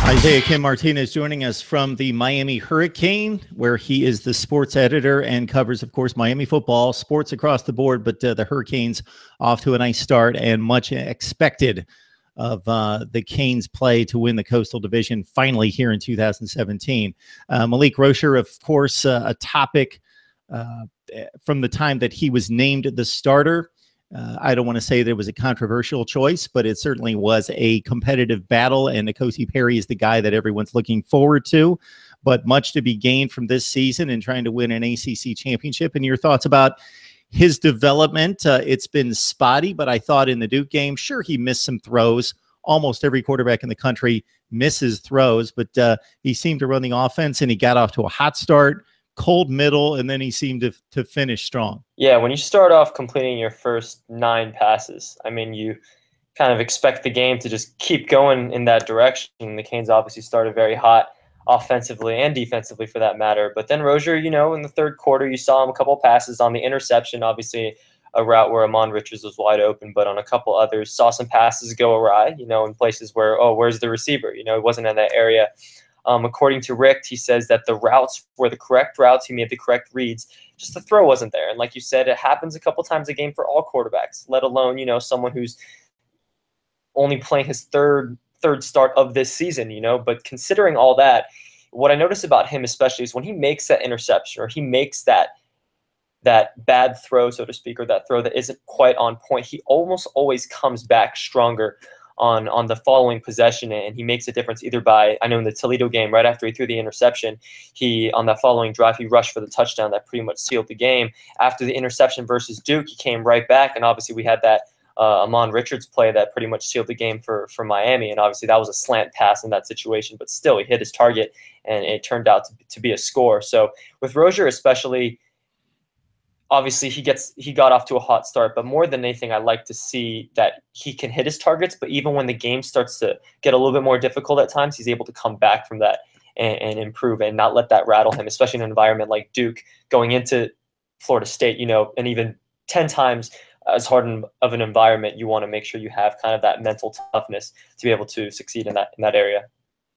Isaiah Kim Martinez joining us from the Miami Hurricane, where he is the sports editor and covers, of course, Miami football, sports across the board. But the Hurricanes off to a nice start and much expected of the Canes' play to win the Coastal Division finally here in 2017. Malik Rosier, of course, a topic from the time that he was named the starter. I don't want to say that it was a controversial choice, but it certainly was a competitive battle, and N'Kosi Perry is the guy that everyone's looking forward to. But much to be gained from this season and trying to win an ACC championship. And your thoughts about his development? It's been spotty, but I thought in the Duke game, sure, he missed some throws. Almost every quarterback in the country misses throws, but he seemed to run the offense, and he got off to a hot start. Cold middle, and then he seemed to finish strong. Yeah, when you start off completing your first 9 passes, I mean, you kind of expect the game to just keep going in that direction. The Canes obviously started very hot offensively and defensively for that matter. But then Rosier, in the third quarter, you saw him a couple passes on the interception, obviously a route where Amon Richards was wide open, but on a couple others, saw some passes go awry, in places where, where's the receiver? It wasn't in that area. According to Rick, he says that the routes were the correct routes. He made the correct reads. Just the throw wasn't there. And like you said, it happens a couple times a game for all quarterbacks, let alone, someone who's only playing his third start of this season, But considering all that, what I notice about him especially is when he makes that interception or he makes that bad throw, so to speak, or that throw that isn't quite on point, he almost always comes back stronger on the following possession, and he makes a difference either by, I know in the Toledo game, right after he threw the interception, on that following drive, he rushed for the touchdown that pretty much sealed the game. After the interception versus Duke, he came right back, and obviously we had that Amon Richards play that pretty much sealed the game for Miami, and obviously that was a slant pass in that situation, but still he hit his target, and it turned out to be a score. So with Rosier especially, obviously, he got off to a hot start, but more than anything, I like to see that he can hit his targets, but even when the game starts to get a little bit more difficult at times, he's able to come back from that and improve and not let that rattle him, especially in an environment like Duke going into Florida State, and even 10 times as hard of an environment, you want to make sure you have kind of that mental toughness to be able to succeed in that area.